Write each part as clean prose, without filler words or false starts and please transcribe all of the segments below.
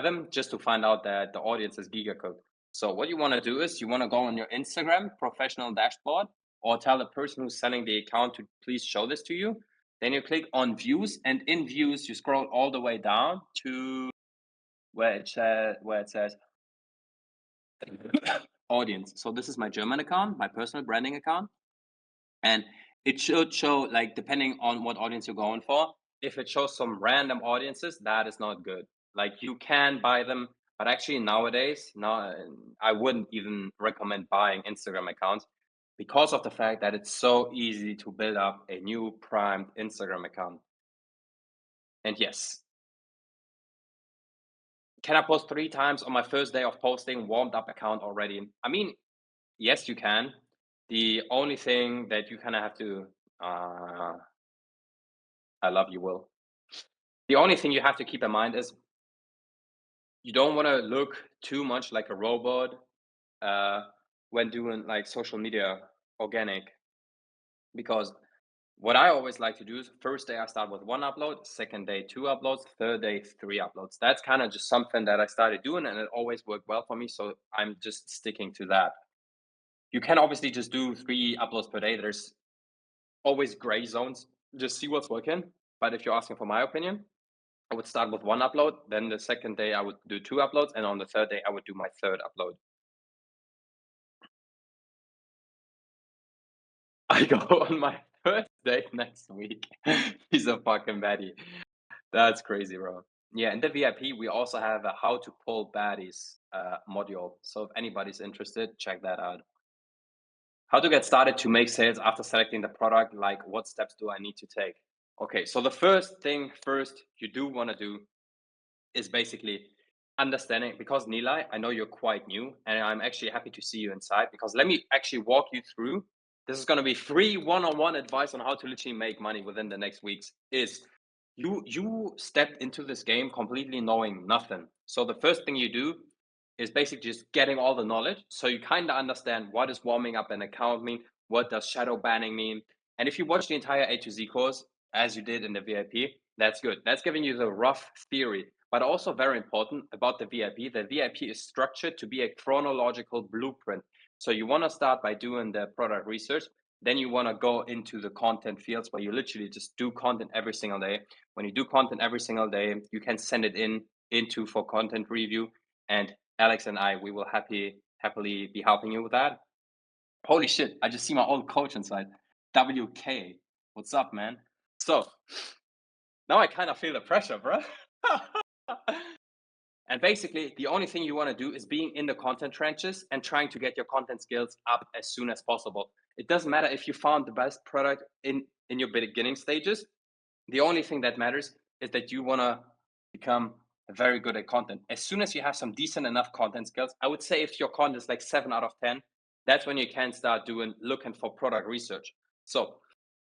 them just to find out that the audience is gigacooked. So what you want to do is you want to go on your Instagram professional dashboard or tell the person who's selling the account to please show this to you. Then you click on views, and in views you scroll all the way down to where it says audience. So this is my German account, my personal branding account, and it should show, like, depending on what audience you're going for. If it shows some random audiences, that is not good. Like, you can buy them, but actually nowadays, now I wouldn't even recommend buying Instagram accounts because of the fact that it's so easy to build up a new primed Instagram account. And yes, can I post 3 times on my first day of posting warmed up account already? I mean, yes, you can. The only thing that you kind of have to, uh, I love you, Will. The only thing you have to keep in mind is you don't want to look too much like a robot uh, when doing like social media organic, because what I always like to do is first day I start with 1 upload, second day 2 uploads, third day 3 uploads. That's kind of just something that I started doing and it always worked well for me. So I'm just sticking to that. You can obviously just do 3 uploads per day. There's always gray zones. Just see what's working. But if you're asking for my opinion, I would start with 1 upload. Then the second day I would do 2 uploads, and on the third day I would do my third upload. I go on my first date next week. He's a fucking baddie. That's crazy, bro. Yeah, in the VIP, we also have a how to pull baddies module. So if anybody's interested, check that out. How to get started to make sales after selecting the product, like what steps do I need to take? Okay, so the first thing first you do want to do is basically understanding, because Nilay, I know you're quite new and I'm actually happy to see you inside, because let me actually walk you through. This is going to be free one-on-one advice on how to literally make money within the next weeks. Is you stepped into this game completely knowing nothing. So the first thing you do is basically just getting all the knowledge. So you kind of understand what is warming up an account mean, what does shadow banning mean. And if you watch the entire A to Z course, as you did in the VIP, that's good. That's giving you the rough theory. But also very important about the VIP is structured to be a chronological blueprint. So you want to start by doing the product research. Then you want to go into the content fields where you literally just do content every single day. When you do content every single day, you can send it into for content review. And Alex and I, we will happily be helping you with that. Holy shit, I just see my old coach inside. WK. What's up, man? So now I kind of feel the pressure, bro. And basically, the only thing you want to do is being in the content trenches and trying to get your content skills up as soon as possible. It doesn't matter if you found the best product in your beginning stages. The only thing that matters is that you want to become very good at content. As soon as you have some decent enough content skills, I would say if your content is like 7 out of 10, that's when you can start looking for product research. So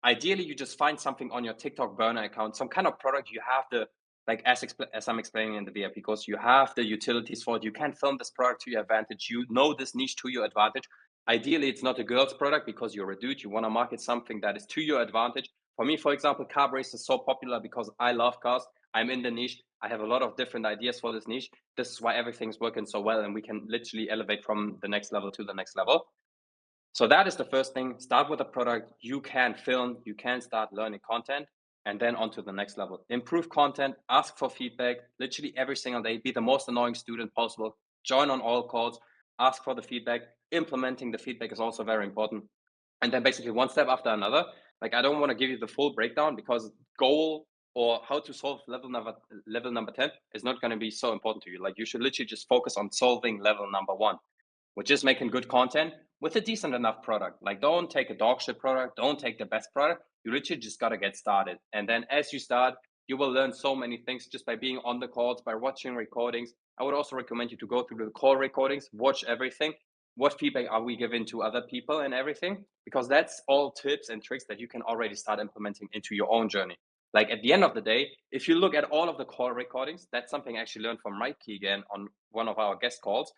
ideally, you just find something on your TikTok burner account, some kind of product you have the, like as I'm explaining in the VIP course, you have the utilities for it. You can film this product to your advantage. You know this niche to your advantage. Ideally, it's not a girl's product because you're a dude. You want to market something that is to your advantage. For me, for example, car brace is so popular because I love cars. I'm in the niche. I have a lot of different ideas for this niche. This is why everything's working so well, and we can literally elevate from the next level to the next level. So that is the first thing. Start with a product you can film, you can start learning content, and then on to the next level. Improve content, ask for feedback, literally every single day. Be the most annoying student possible. Join on all calls, ask for the feedback. Implementing the feedback is also very important. And then basically one step after another. Like, I don't want to give you the full breakdown because goal or how to solve level number 10 is not going to be so important to you. Like, you should literally just focus on solving level number 1, which is making good content with a decent enough product. Like, don't take a dog shit product, don't take the best product. You literally just got to get started. And then as you start, you will learn so many things just by being on the calls, by watching recordings. I would also recommend you to go through the call recordings, watch everything. What feedback are we giving to other people and everything? Because that's all tips and tricks that you can already start implementing into your own journey. Like, at the end of the day, if you look at all of the call recordings, that's something I actually learned from Mike Keegan on one of our guest calls.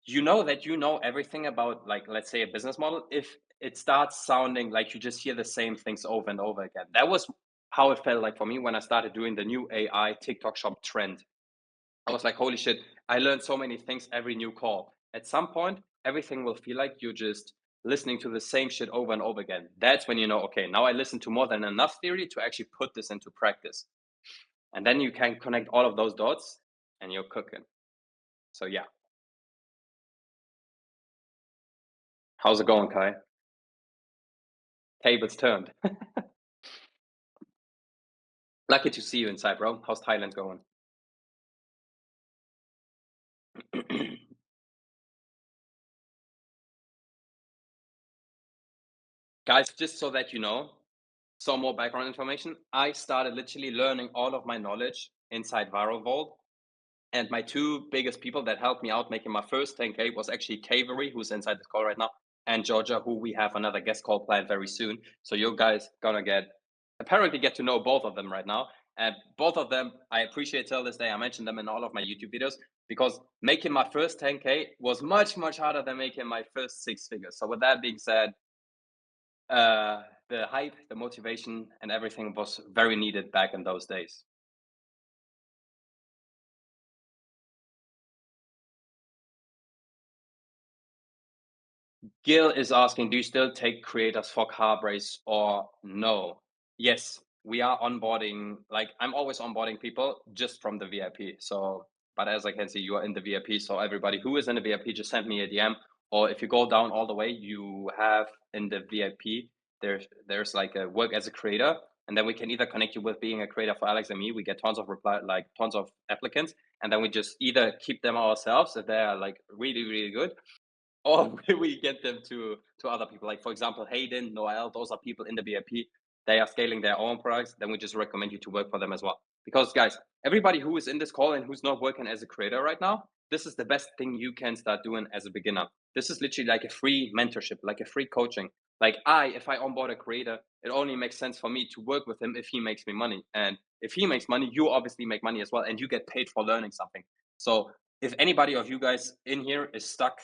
You know that you know everything about, like, let's say a business model, if it starts sounding like you just hear the same things over and over again. That was how it felt like for me when I started doing the new AI TikTok shop trend. I was like, holy shit, I learned so many things every new call. At some point, everything will feel like you're just listening to the same shit over and over again. That's when you know, okay, now I listen to more than enough theory to actually put this into practice. And then you can connect all of those dots and you're cooking. So yeah. How's it going, Kai? Tables turned. Lucky to see you inside, bro. How's Thailand going? Guys, just so that you know, some more background information. I started literally learning all of my knowledge inside Vault. And my two biggest people that helped me out making my first 10K was actually Cavery, who's inside this call right now, and Georgia, who we have another guest call planned very soon. So you guys gonna apparently get to know both of them right now. And both of them, I appreciate till this day. I mentioned them in all of my YouTube videos because making my first 10K was much, much harder than making my first six figures. So with that being said, the hype, the motivation, and everything was very needed back in those days. Gil is asking, do you still take creators for car brace or no? Yes, we are onboarding. Like I'm always onboarding people just from the VIP. So, but as I can see, you are in the VIP. So everybody who is in the VIP, just send me a DM. Or if you go down all the way, you have in the VIP, there's like a work as a creator. And then we can either connect you with being a creator for Alex and me. We get tons of like tons of applicants. And then we just either keep them ourselves if they're like really, really good, or we get them to other people. Like for example, Hayden, Noel, those are people in the VIP. They are scaling their own products. Then we just recommend you to work for them as well. Because guys, everybody who is in this call and who's not working as a creator right now, this is the best thing you can start doing as a beginner. This is literally like a free mentorship, like a free coaching. Like if I onboard a creator, it only makes sense for me to work with him if he makes me money. And if he makes money, you obviously make money as well, and you get paid for learning something. So if anybody of you guys in here is stuck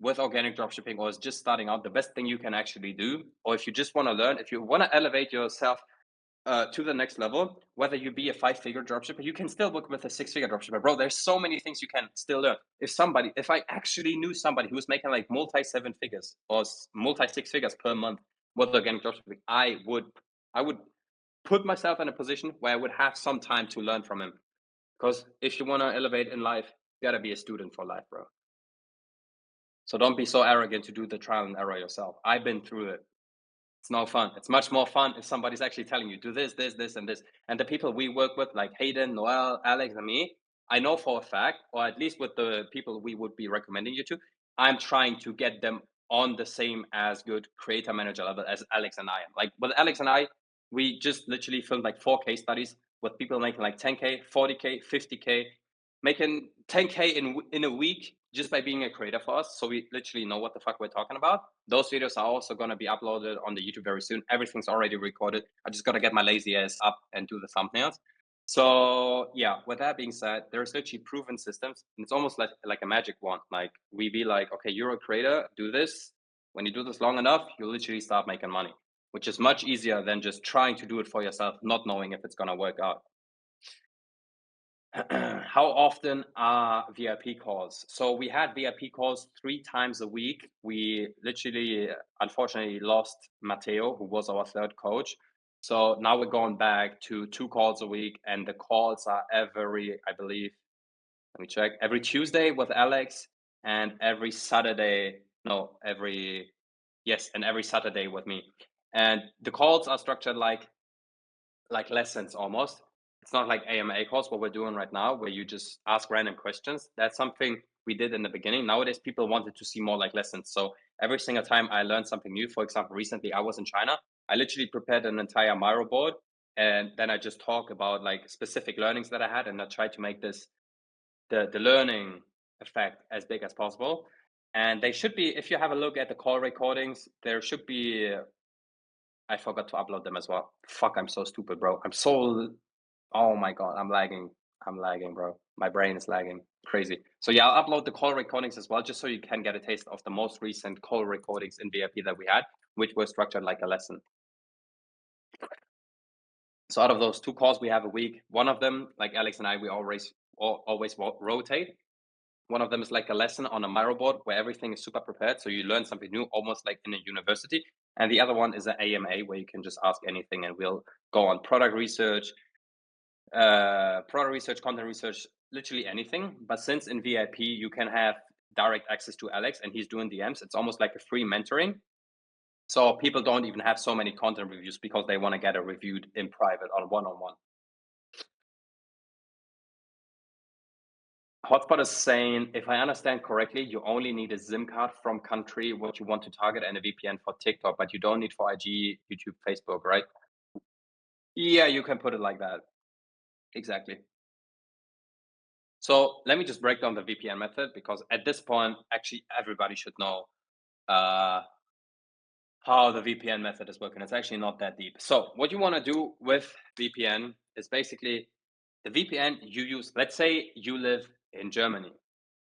with organic dropshipping or is just starting out, the best thing you can actually do, or if you just want to learn, if you want to elevate yourself to the next level, whether you be a 5-figure dropshipper, you can still work with a 6-figure dropshipper, bro. There's so many things you can still learn. If I actually knew somebody who was making like multi 7 figures or multi 6 figures per month with organic dropshipping, I would put myself in a position where I would have some time to learn from him. Because if you want to elevate in life, you gotta be a student for life, bro. So don't be so arrogant to do the trial and error yourself. I've been through it. It's no fun. It's much more fun if somebody's actually telling you, do this, this, this, and this. And the people we work with, like Hayden, Noel, Alex, and me, I know for a fact, or at least with the people we would be recommending you to, I'm trying to get them on the same as good creator manager level as Alex and I am. Like with Alex and I, we just literally filmed like 4 case studies with people making like 10K, 40K, 50K, making 10K in a week just by being a creator for us. So we literally know what the fuck we're talking about. Those videos are also going to be uploaded on the YouTube very soon. Everything's already recorded. I just got to get my lazy ass up and do the thumbnails. So yeah, with that being said, there's literally proven systems, and it's almost like a magic wand. Like we be like, okay, you're a creator, do this. When you do this long enough, you'll literally start making money, which is much easier than just trying to do it for yourself, not knowing if it's going to work out. How often are VIP calls? So we had VIP calls 3 times a week. We literally, unfortunately, lost Matteo, who was our third coach. So now we're going back to 2 calls a week, and the calls are I believe, let me check, every Tuesday with Alex, and every Saturday, no, and every Saturday with me. And the calls are structured like lessons almost. It's not like AMA calls, what we're doing right now, where you just ask random questions. That's something we did in the beginning. Nowadays, people wanted to see more like lessons. So every single time I learned something new, for example, recently I was in China, I literally prepared an entire Miro board. And then I just talk about like specific learnings that I had. And I tried to make the learning effect as big as possible. And they should be, if you have a look at the call recordings, there should be, I forgot to upload them as well. Fuck, I'm so stupid, bro. Oh my God, I'm lagging. I'm lagging, bro. My brain is lagging. Crazy. So yeah, I'll upload the call recordings as well, just so you can get a taste of the most recent call recordings in VIP that we had, which were structured like a lesson. So out of those 2 calls we have a week, one of them, like Alex and I, we always rotate. One of them is like a lesson on a Miro board where everything is super prepared. So you learn something new, almost like in a university. And the other one is an AMA where you can just ask anything and we'll go on product research, content research, literally anything. But since in VIP you can have direct access to Alex and he's doing DMs, it's almost like a free mentoring. So people don't even have so many content reviews because they want to get it reviewed in private on one-on-one. Hotspot is saying, if I understand correctly, you only need a SIM card from country what you want to target and a VPN for TikTok, but you don't need for IG, YouTube, Facebook, right? Yeah, you can put it like that. Exactly. So let me just break down the VPN method because at this point, actually everybody should know how the VPN method is working. It's actually not that deep. So what you want to do with VPN is basically the VPN you use. Let's say you live in Germany.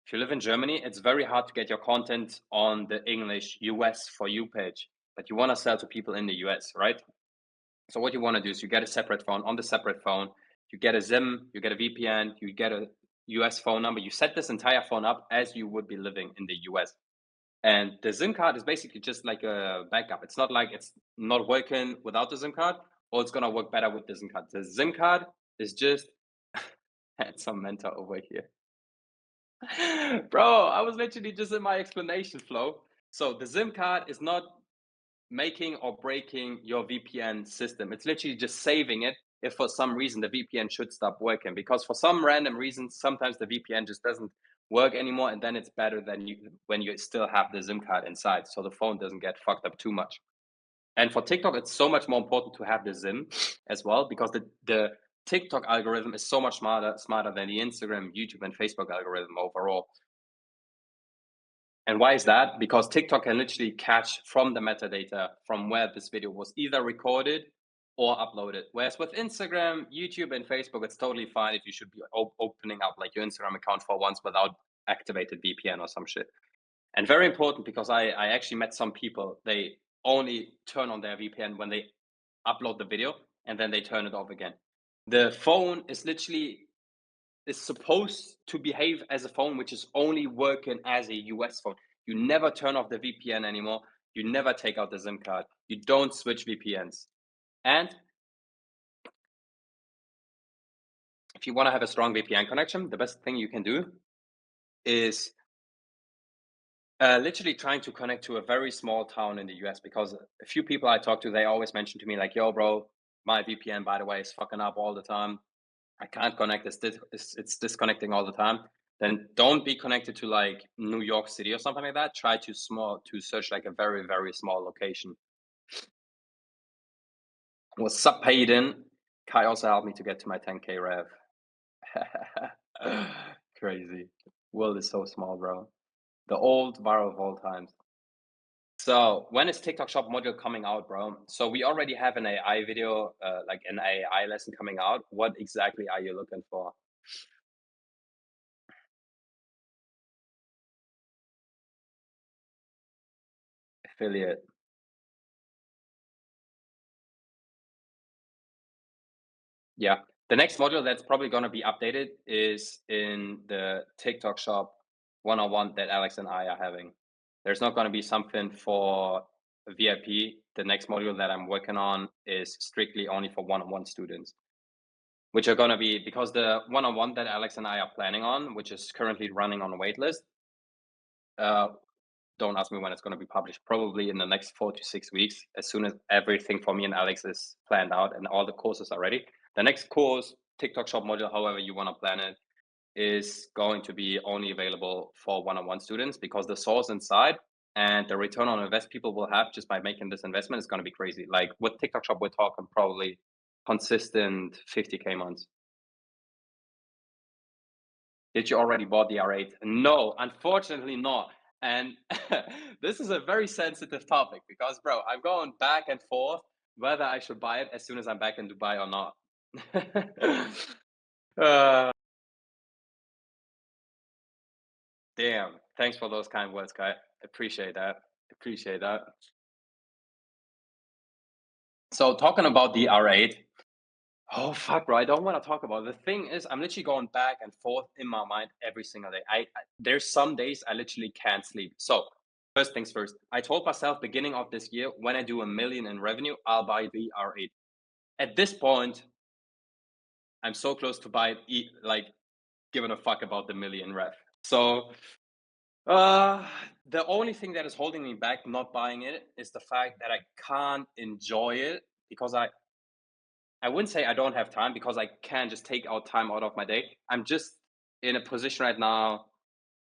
If you live in Germany, it's very hard to get your content on the English US for you page, but you want to sell to people in the US, right? So what you want to do is you get a separate phone. On the separate phone, you get a SIM, you get a VPN, you get a US phone number. You set this entire phone up as you would be living in the US. And the SIM card is basically just like a backup. It's not like it's not working without the SIM card, or it's gonna work better with the SIM card. The SIM card is just had some mentor over here. Bro, I was literally just in my explanation flow. So the SIM card is not making or breaking your VPN system. It's literally just saving it if for some reason the VPN should stop working. Because for some random reason, sometimes the VPN just doesn't work anymore, and then it's better than when you still have the SIM card inside, so the phone doesn't get fucked up too much. And for TikTok, it's so much more important to have the SIM as well, because the TikTok algorithm is so much smarter than the Instagram, YouTube, and Facebook algorithm overall. And why is that? Because TikTok can literally catch from the metadata from where this video was either recorded or uploaded. Whereas with Instagram, YouTube, and Facebook, it's totally fine if you should be opening up like your Instagram account for once without activated VPN or some shit. And very important, because I actually met some people, they only turn on their VPN when they upload the video and then they turn it off again. The phone is supposed to behave as a phone which is only working as a US phone. You never turn off the VPN anymore. You never take out the SIM card. You don't switch VPNs. And if you want to have a strong VPN connection, the best thing you can do is literally trying to connect to a very small town in the US, because a few people I talk to, they always mention to me like, yo, bro, my VPN, by the way, is fucking up all the time. I can't connect. It's disconnecting all the time. Then don't be connected to like New York City or something like that. Try to search like a very, very small location. What's up, Hayden? Kai also helped me to get to my 10K rev. Crazy. World is so small, bro. The old viral of all times. So when is TikTok Shop module coming out, bro? So we already have an AI video, like an AI lesson coming out. What exactly are you looking for? Affiliate. Yeah. The next module that's probably going to be updated is in the TikTok Shop 101 that Alex and I are having. There's not going to be something for VIP. The next module that I'm working on is strictly only for one-on-one students, which are going to be, because the one-on-one that Alex and I are planning on, which is currently running on a waitlist, don't ask me when it's going to be published, probably in the next 4 to 6 weeks, as soon as everything for me and Alex is planned out and all the courses are ready. The next course, TikTok Shop module, however you want to plan it, is going to be only available for one-on-one students, because the source inside and the return on invest people will have just by making this investment is going to be crazy. Like with TikTok Shop, we're talking probably consistent 50K months. Did you already bought the R8? No, unfortunately not. And this is a very sensitive topic because, bro, I'm going back and forth whether I should buy it as soon as I'm back in Dubai or not. Damn. Thanks for those kind words, Kai. Appreciate that. Appreciate that. So talking about the R8, Oh fuck, bro! I don't want to talk about it. The thing is, I'm literally going back and forth in my mind every single day. There's some days I literally can't sleep. So first things first, I told myself beginning of this year, when I do 1 million in revenue, I'll buy the R8. At this point, I'm so close to buy it, like giving a fuck about the million rev. So uh, the only thing that is holding me back not buying it is the fact that I can't enjoy it because I wouldn't say I don't have time because I can just take out time out of my day. I'm just in a position right now,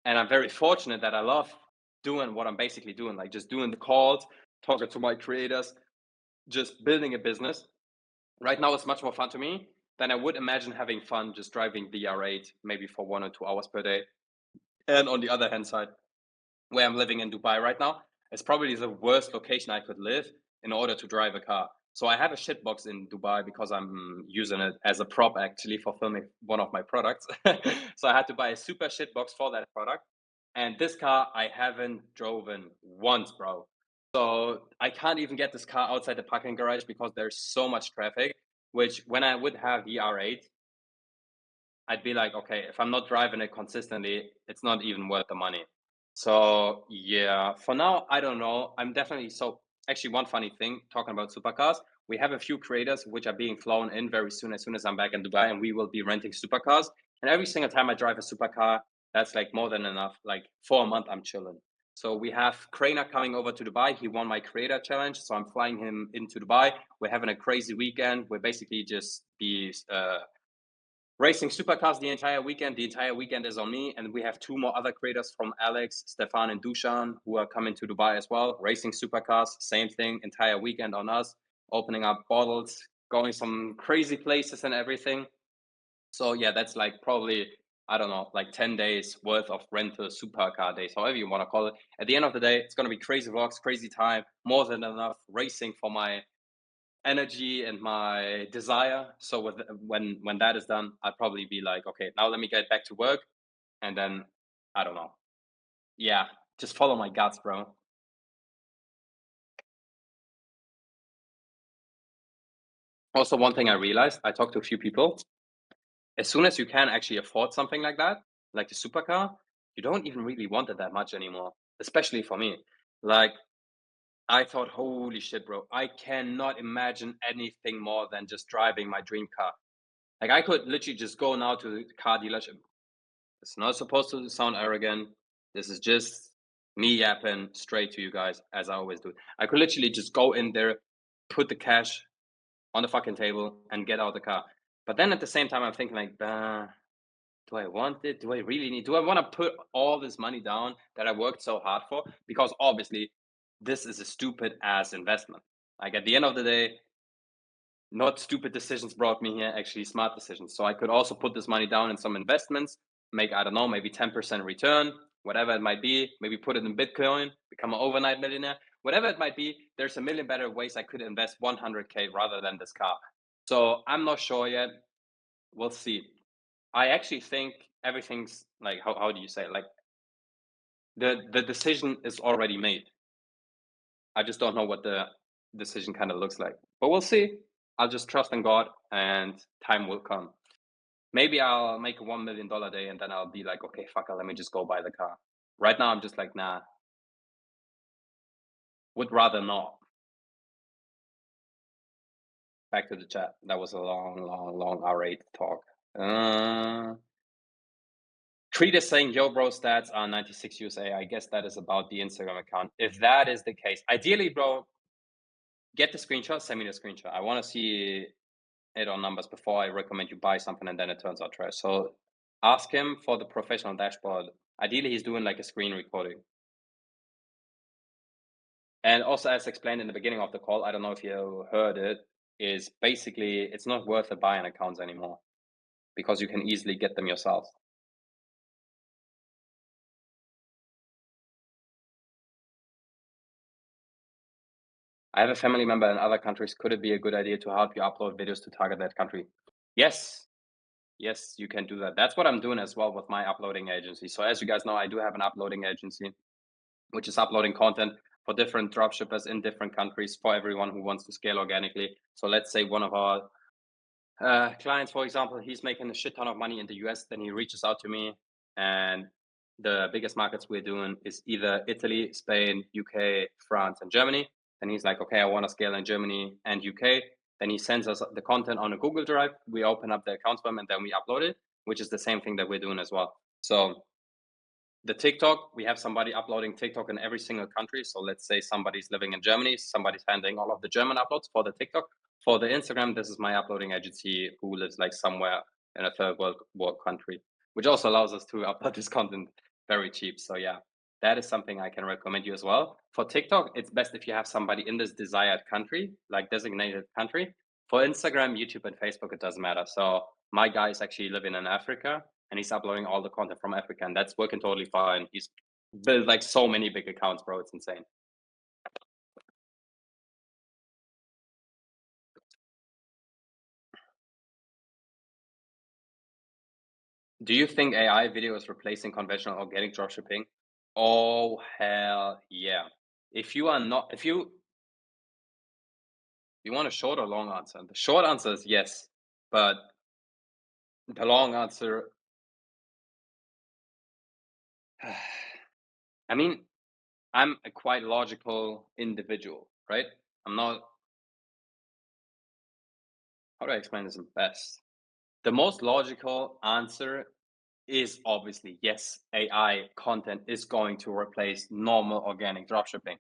and I'm very fortunate that I love doing what I'm basically doing, like just doing the calls, talking to my creators, just building a business. Right now, it's much more fun to me than I would imagine having fun just driving the R8 maybe for 1 or 2 hours per day. And on the other hand side, where I'm living in Dubai right now, it's probably the worst location I could live in order to drive a car. So I have a shitbox in Dubai because I'm using it as a prop actually for filming one of my products. So I had to buy a super shitbox for that product. And this car I haven't driven once, bro. So I can't even get this car outside the parking garage because there's so much traffic. Which when I would have the R8, I'd be like, okay, if I'm not driving it consistently, it's not even worth the money. So yeah, for now, I don't know. I'm definitely so actually one funny thing talking about supercars. We have a few creators which are being flown in very soon as I'm back in Dubai, and we will be renting supercars. And every single time I drive a supercar, that's like more than enough. Like for a month, I'm chilling. So we have Craner coming over to Dubai. He won my creator challenge, so I'm flying him into Dubai. We're having a crazy weekend. We're basically just be racing supercars the entire weekend. The entire weekend is on me, and we have two more other creators from Alex, Stefan, and Dushan who are coming to Dubai as well. Racing supercars, same thing, entire weekend on us, opening up bottles, going some crazy places and everything. So yeah, that's like probably I don't know, like 10 days worth of rental supercar days, however you want to call it. At the end of the day, it's gonna be crazy vlogs, crazy time, more than enough racing for my energy and my desire. So when that is done, I'll probably be like, okay, now let me get back to work, and then I don't know. Yeah, just follow my guts, bro. Also, one thing I realized, I talked to a few people. As soon as you can actually afford something like that, like the supercar, you don't even really want it that much anymore. Especially for me. Like I thought, holy shit, bro, I cannot imagine anything more than just driving my dream car. Like I could literally just go now to the car dealership. It's not supposed to sound arrogant. This is just me yapping straight to you guys as I always do. I could literally just go in there, put the cash on the fucking table, and get out the car. But then at the same time, I'm thinking like, do I want it? Do I really need? Do I want to put all this money down that I worked so hard for? Because obviously, this is a stupid ass investment. Like at the end of the day, not stupid decisions brought me here, actually smart decisions. So I could also put this money down in some investments, make, I don't know, maybe 10% return, whatever it might be, maybe put it in Bitcoin, become an overnight millionaire, whatever it might be. There's a million better ways I could invest 100K rather than this car. So I'm not sure yet. We'll see. I actually think everything's like, how do you say it? Like the decision is already made. I just don't know what the decision kind of looks like, but we'll see. I'll just trust in God and time will come. Maybe I'll make a $1 million day and then I'll be like, okay, fuck it, let me just go buy the car. Right now, I'm just like, nah, would rather not. Back to the chat. That was a long R8 talk. Creed is saying, yo, bro, stats are 96 USA. I guess that is about the Instagram account. If that is the case, ideally, bro, get the screenshot, send me the screenshot. I want to see it on numbers before I recommend you buy something and then it turns out trash. So ask him for the professional dashboard. Ideally, he's doing like a screen recording. And also, as explained in the beginning of the call, I don't know if you heard it, is basically it's not worth it buying accounts anymore because you can easily get them yourself. I have a family member in other countries. Could it be a good idea to help you upload videos to target that country? Yes. Yes, you can do that. That's what I'm doing as well with my uploading agency. So as you guys know, I do have an uploading agency, which is uploading content for different dropshippers in different countries for everyone who wants to scale organically. So let's say one of our Clients, for example, he's making a shit ton of money in the US, then he reaches out to me, and the biggest markets we're doing is either Italy, Spain, UK, France, and Germany. And he's like, okay, I want to scale in Germany and UK. Then he sends us the content on a Google Drive. We open up the accounts for him and then we upload it, which is the same thing that we're doing as well. So the TikTok, we have somebody uploading TikTok in every single country. So let's say somebody's living in Germany, somebody's handling all of the German uploads for the TikTok. For the Instagram, this is my uploading agency who lives like somewhere in a third world country, which also allows us to upload this content very cheap. So yeah, that is something I can recommend you as well. For TikTok, it's best if you have somebody in this desired country, like designated country. For Instagram, YouTube, and Facebook, it doesn't matter. So my guy is actually living in Africa and he's uploading all the content from Africa, and that's working totally fine. He's built like so many big accounts, bro. It's insane. Do you think AI video is replacing conventional organic dropshipping? Oh hell yeah! If you are not, if you want a short or long answer, the short answer is yes, but the long answer, I mean, I'm a quite logical individual, right? I'm not. How do I explain this best? The most logical answer is obviously yes, AI content is going to replace normal organic dropshipping.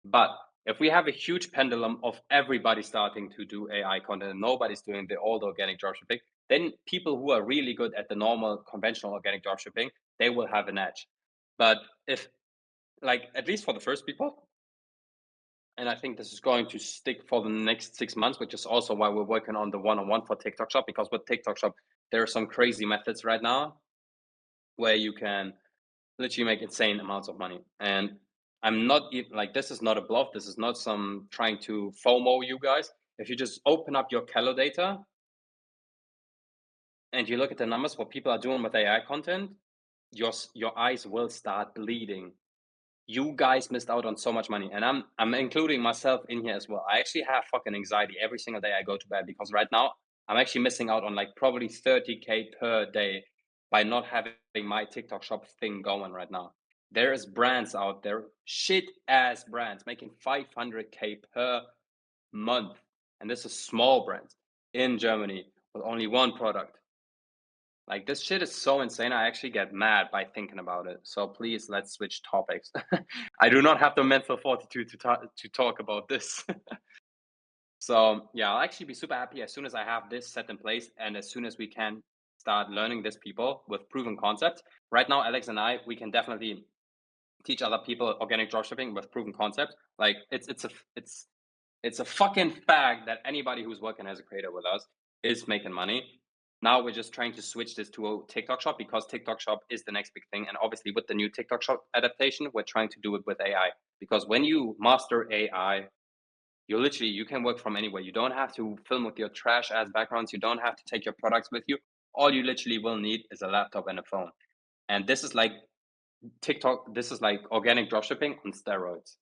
But if we have a huge pendulum of everybody starting to do AI content and nobody's doing the old organic dropshipping, then people who are really good at the normal conventional organic dropshipping, they will have an edge. But if like at least for the first people, and I think this is going to stick for the next 6 months, which is also why we're working on the one-on-one for TikTok Shop, because with TikTok Shop, there are some crazy methods right now where you can literally make insane amounts of money. And I'm not even like, this is not a bluff. This is not some trying to FOMO you guys. If you just open up your Calo data and you look at the numbers, what people are doing with AI content, your eyes will start bleeding. You guys missed out on so much money, and I'm including myself in here as well. I actually have fucking anxiety every single day I go to bed because right now I'm actually missing out on like probably 30K per day by not having my TikTok shop thing going right now. There is brands out there, shit ass brands making 500K per month, and this is small brands in Germany with only one product. Like this shit is so insane. I actually get mad by thinking about it. So please, let's switch topics. I do not have the mental fortitude to talk about this. So yeah, I'll actually be super happy as soon as I have this set in place and as soon as we can start learning this people with proven concepts. Right now, Alex and I, we can definitely teach other people organic dropshipping with proven concepts. Like it's a fucking fact that anybody who's working as a creator with us is making money. Now we're just trying to switch this to a TikTok shop because TikTok shop is the next big thing. And obviously with the new TikTok shop adaptation, we're trying to do it with AI. Because when you master AI, you can work from anywhere. You don't have to film with your trash ass backgrounds. You don't have to take your products with you. All you literally will need is a laptop and a phone. And this is like TikTok, this is like organic dropshipping on steroids.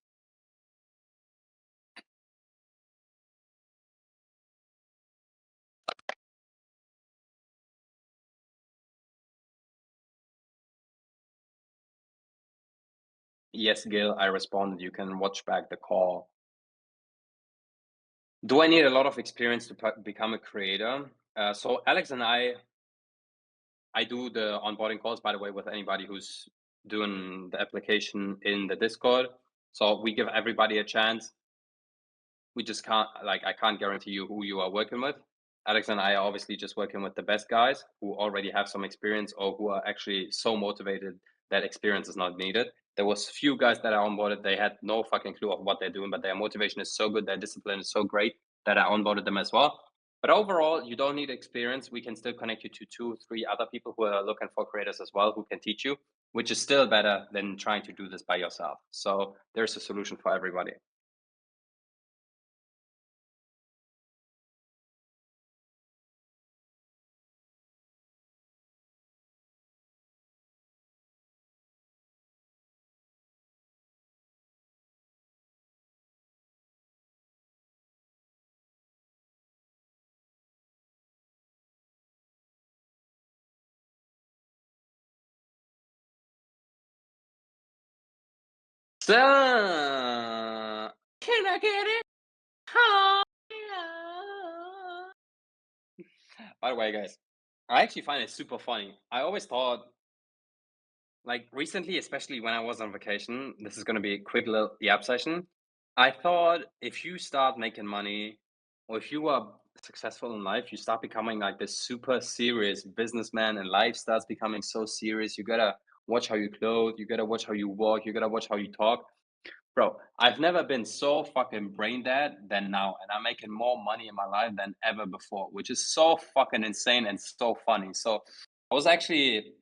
Yes, Gil, I responded. You can watch back the call. Do I need a lot of experience to become a creator? So Alex and I do the onboarding calls, by the way, with anybody who's doing the application in the Discord. So we give everybody a chance. We just can't, like, I can't guarantee you who you are working with. Alex and I are obviously just working with the best guys who already have some experience or who are actually so motivated that experience is not needed. There was few guys that are onboarded. They had no fucking clue of what they're doing, but their motivation is so good, their discipline is so great that I onboarded them as well. But overall, you don't need experience. We can still connect you to 2, 3 other people who are looking for creators as well, who can teach you, which is still better than trying to do this by yourself. So there's a solution for everybody. So, can I get it? Higher? By the way, guys, I actually find it super funny. I always thought, like recently, especially when I was on vacation, this is going to be a quick little yap session. I thought if you start making money or if you are successful in life, you start becoming like this super serious businessman and life starts becoming so serious. You gotta watch how you clothe, you gotta watch how you walk, you gotta watch how you talk. Bro, I've never been so fucking brain dead than now, and I'm making more money in my life than ever before, which is so fucking insane and so funny. So I was actually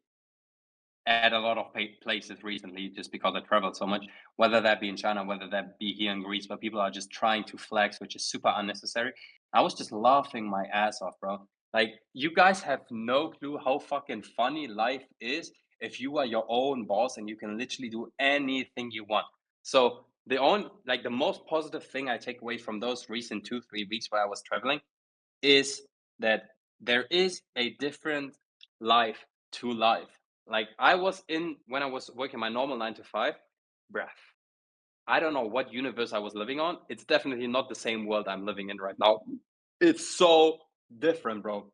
at a lot of places recently just because I traveled so much, whether that be in China, whether that be here in Greece, where people are just trying to flex, which is super unnecessary. I was just laughing my ass off, bro. Like, you guys have no clue how fucking funny life is if you are your own boss and you can literally do anything you want. So the most positive thing I take away from those recent 2 3 weeks where I was traveling is that there is a different life to life. Like I was in when I was working my normal 9 to 5, bruh. I don't know what universe I was living on. It's definitely not the same world I'm living in right now. It's so different, bro.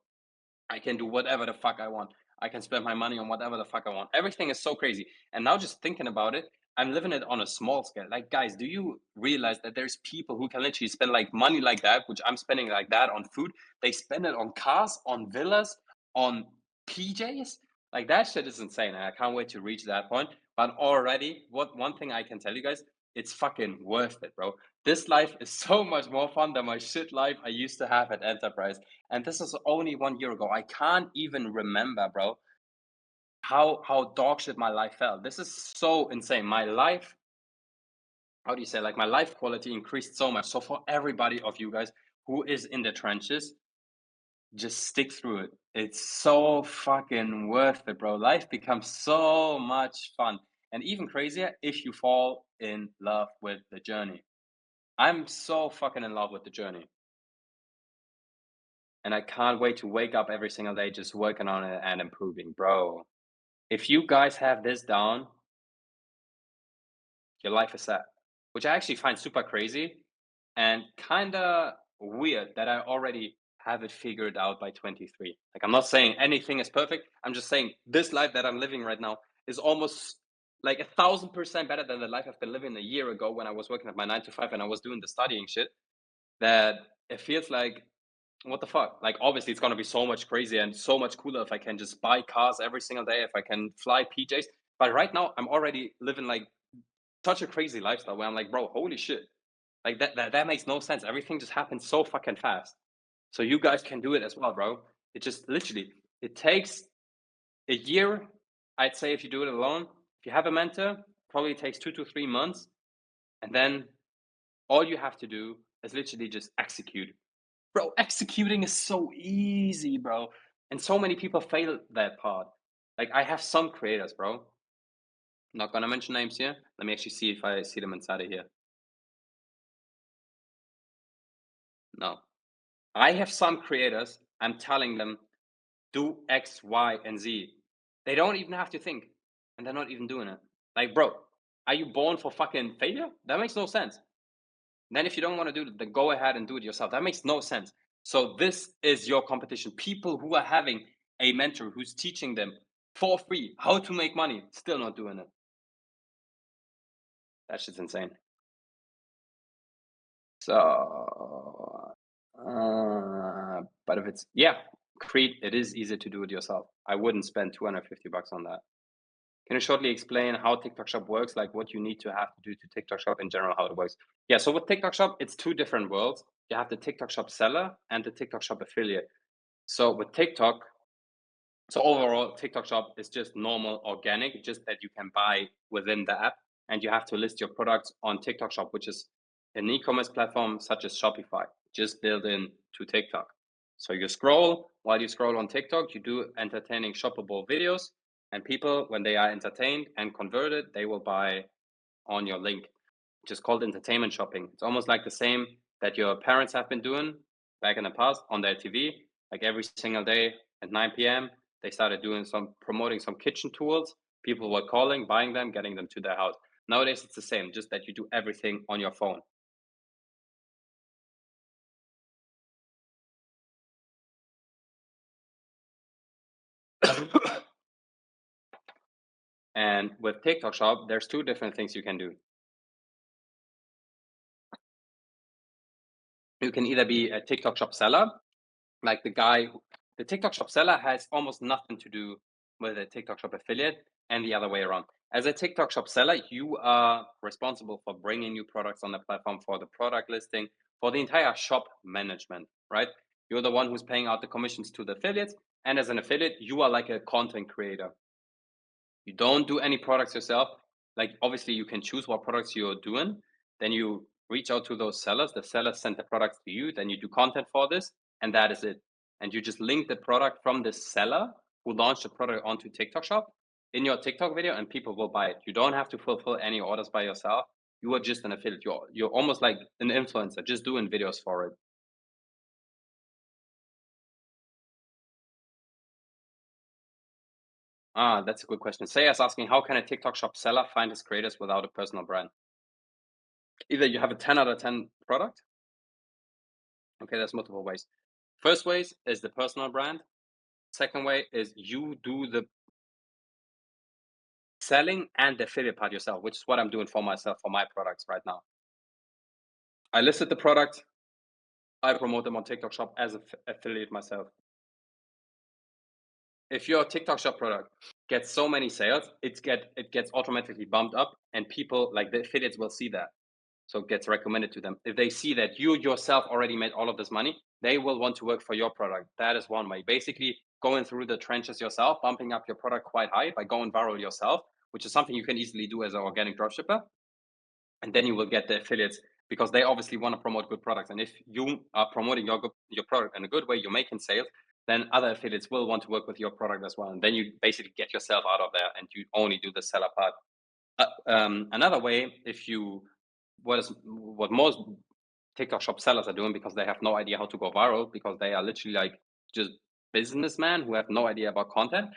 I can do whatever the fuck I want. I can spend my money on whatever the fuck I want. Everything is so crazy. And now just thinking about it, I'm living it on a small scale. Like, guys, do you realize that there's people who can literally spend like money like that, which I'm spending like that on food? They spend it on cars, on villas, on PJs. Like that shit is insane. And I can't wait to reach that point. But already, what one thing I can tell you guys, it's fucking worth it, bro. This life is so much more fun than my shit life I used to have at Enterprise. And this is only 1 year ago. I can't even remember, bro, how dog shit my life felt. This is so insane. My life, how do you say, like my life quality increased so much. So for everybody of you guys who is in the trenches, just stick through it. It's so fucking worth it, bro. Life becomes so much fun. And even crazier if you fall in love with the journey. I'm so fucking in love with the journey. And I can't wait to wake up every single day just working on it and improving, bro. If you guys have this down, your life is set, which I actually find super crazy and kind of weird that I already have it figured out by 23. Like, I'm not saying anything is perfect. I'm just saying this life that I'm living right now is almost like 1,000% better than the life I've been living a year ago when I was working at my 9 to 5 and I was doing the studying shit. That it feels like, what the fuck? Like, obviously, it's gonna be so much crazier and so much cooler if I can just buy cars every single day, if I can fly PJs. But right now, I'm already living like such a crazy lifestyle where I'm like, bro, holy shit. Like that makes no sense. Everything just happens so fucking fast. So you guys can do it as well, bro. It just literally it takes a year, I'd say, if you do it alone. If you have a mentor, probably takes 2 to 3 months, and then all you have to do is literally just execute. Bro, executing is so easy, bro. And so many people fail that part. Like I have some creators, bro. Not gonna mention names here. Let me actually see if I see them inside of here. No. I have some creators, I'm telling them, do X, Y, and Z. They don't even have to think, and they're not even doing it. Like, bro, are you born for fucking failure? That makes no sense. Then if you don't want to do it, then go ahead and do it yourself. That makes no sense. So this is your competition. People who are having a mentor who's teaching them for free how to make money, still not doing it. That shit's insane. So, but if it's, yeah, Creed, it is easy to do it yourself. I wouldn't spend 250 bucks on that. Can you shortly explain how TikTok Shop works? Like what you need to have to do to TikTok Shop in general, how it works? Yeah, so with TikTok Shop, it's two different worlds. You have the TikTok Shop seller and the TikTok Shop affiliate. So with TikTok, so overall, TikTok Shop is just normal organic, just that you can buy within the app, and you have to list your products on TikTok Shop, which is an e-commerce platform such as Shopify, just built in to TikTok. So you scroll, while you scroll on TikTok, you do entertaining shoppable videos, and people, when they are entertained and converted, they will buy on your link, which is called entertainment shopping. It's almost like the same that your parents have been doing back in the past on their TV, like every single day at 9 p.m. They started doing some promoting some kitchen tools. People were calling, buying them, getting them to their house. Nowadays, it's the same, just that you do everything on your phone. And with TikTok Shop, there's two different things you can do. You can either be a TikTok Shop seller, like the TikTok Shop seller has almost nothing to do with a TikTok Shop affiliate, and the other way around. As a TikTok Shop seller, you are responsible for bringing new products on the platform, for the product listing, for the entire shop management, right? You're the one who's paying out the commissions to the affiliates. And as an affiliate, you are like a content creator. You don't do any products yourself. Like, obviously, you can choose what products you're doing. Then you reach out to those sellers. The sellers send the products to you. Then you do content for this, and that is it. And you just link the product from the seller who launched the product onto TikTok Shop in your TikTok video, and people will buy it. You don't have to fulfill any orders by yourself. You are just an affiliate. You're almost like an influencer, just doing videos for it. Ah, that's a good question. Saya's asking, how can a TikTok Shop seller find his creators without a personal brand? Either you have a 10 out of 10 product. Okay, there's multiple ways. First ways is the personal brand. Second way is you do the selling and the affiliate part yourself, which is what I'm doing for myself for my products right now. I listed the product, I promote them on TikTok Shop as an affiliate myself. If your TikTok Shop product gets so many sales, it gets automatically bumped up, and people like the affiliates will see that. So it gets recommended to them. If they see that you yourself already made all of this money, they will want to work for your product. That is one way. Basically, going through the trenches yourself, bumping up your product quite high by going viral yourself, which is something you can easily do as an organic dropshipper. And then you will get the affiliates because they obviously want to promote good products. And if you are promoting your product in a good way, you're making sales, then other affiliates will want to work with your product as well. And then you basically get yourself out of there and you only do the seller part. Another way, if you what most TikTok Shop sellers are doing because they have no idea how to go viral because they are literally like just businessmen who have no idea about content,